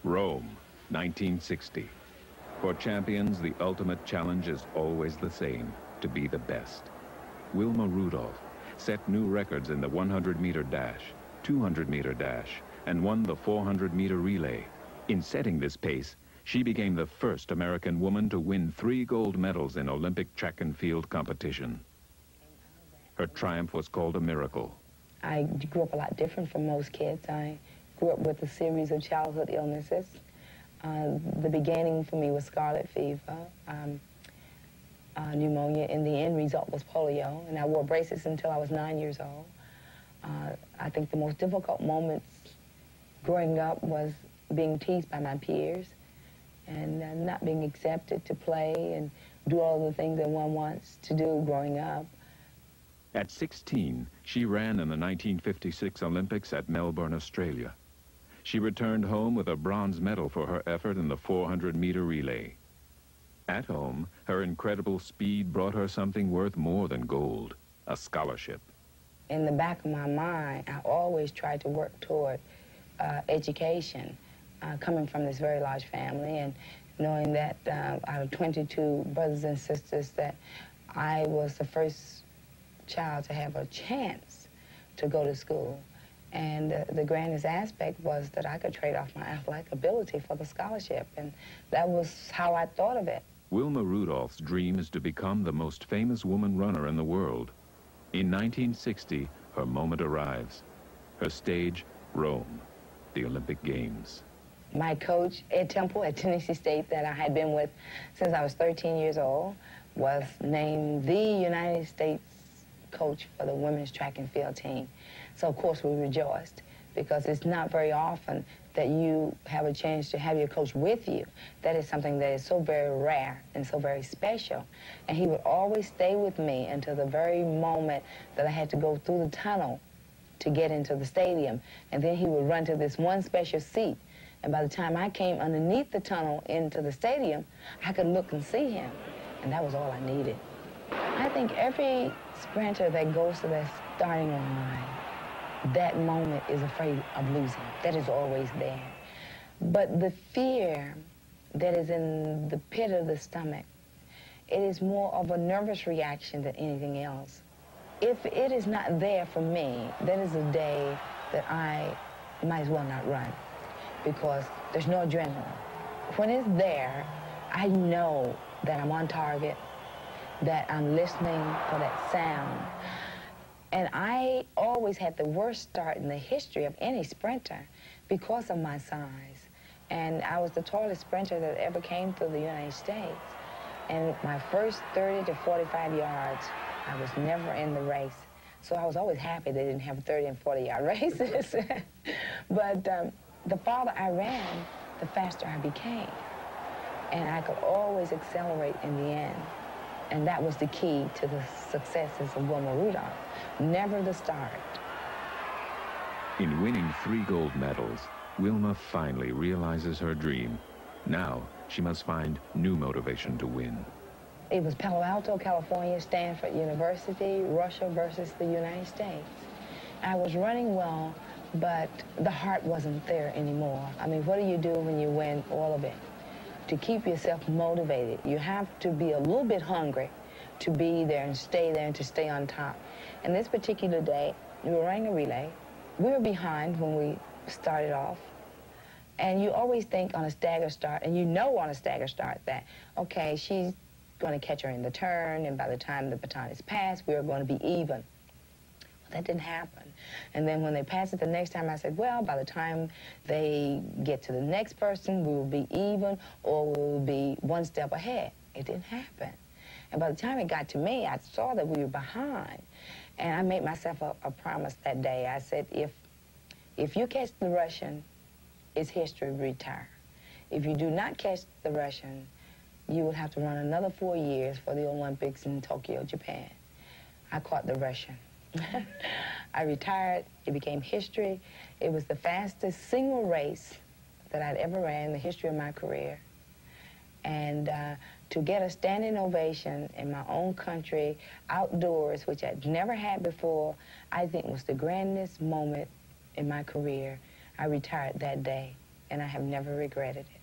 Rome, 1960. For champions, the ultimate challenge is always the same, to be the best. Wilma Rudolph set new records in the 100-meter dash, 200-meter dash, and won the 400-meter relay. In setting this pace, she became the first American woman to win 3 gold medals in Olympic track and field competition. Her triumph was called a miracle. I grew up a lot different from most kids. I grew up with a series of childhood illnesses. The beginning for me was scarlet fever, pneumonia, and the end result was polio, and I wore braces until I was 9 years old. I think the most difficult moments growing up was being teased by my peers and not being accepted to play and do all the things that one wants to do growing up. At 16, she ran in the 1956 Olympics at Melbourne, Australia. She returned home with a bronze medal for her effort in the 400-meter relay. At home, her incredible speed brought her something worth more than gold, a scholarship. In the back of my mind, I always tried to work toward education, coming from this very large family and knowing that out of 22 brothers and sisters that I was the first child to have a chance to go to school. And the grandest aspect was that I could trade off my athletic ability for the scholarship, and that was how I thought of it. Wilma Rudolph's dream is to become the most famous woman runner in the world. In 1960, her moment arrives. Her stage, Rome, the Olympic Games. My coach, Ed Temple at Tennessee State, that I had been with since I was 13 years old, was named the United States coach for the women's track and field team. So, of course, we rejoiced because it's not very often that you have a chance to have your coach with you. That is something that is so very rare and so very special. And he would always stay with me until the very moment that I had to go through the tunnel to get into the stadium. And then he would run to this one special seat. And by the time I came underneath the tunnel into the stadium, I could look and see him. And that was all I needed. I think every sprinter that goes to that starting line, that moment is afraid of losing. That is always there. But the fear that is in the pit of the stomach, it is more of a nervous reaction than anything else. If it is not there for me, that is a day that I might as well not run because there's no adrenaline. When it's there, I know that I'm on target, that I'm listening for that sound. And I always had the worst start in the history of any sprinter because of my size. And I was the tallest sprinter that ever came through the United States. And my first 30 to 45 yards, I was never in the race. So I was always happy they didn't have 30 and 40-yard races. But the farther I ran, the faster I became. And I could always accelerate in the end. And that was the key to the successes of Wilma Rudolph. Never the start. In winning 3 gold medals, Wilma finally realizes her dream. Now, she must find new motivation to win. It was Palo Alto, California, Stanford University, Russia versus the United States. I was running well, but the heart wasn't there anymore. I mean, what do you do when you win all of it? To keep yourself motivated, you have to be a little bit hungry to be there and to stay on top. And this particular day, we were running a relay. We were behind when we started off. And you always think on a stagger start, and you know on a stagger start that, okay, she's going to catch her in the turn, and by the time the baton is passed, we're going to be even. Well, that didn't happen. And then when they passed it the next time, I said, well, by the time they get to the next person, we will be even, or we will be one step ahead. It didn't happen. And by the time it got to me, I saw that we were behind. And I made myself a promise that day. I said, if you catch the Russian, it's history, retire. If you do not catch the Russian, you will have to run another 4 years for the Olympics in Tokyo, Japan. I caught the Russian. I retired. It became history. It was the fastest single race that I'd ever ran in the history of my career. And to get a standing ovation in my own country, outdoors, which I'd never had before, I think was the grandest moment in my career. I retired that day, and I have never regretted it.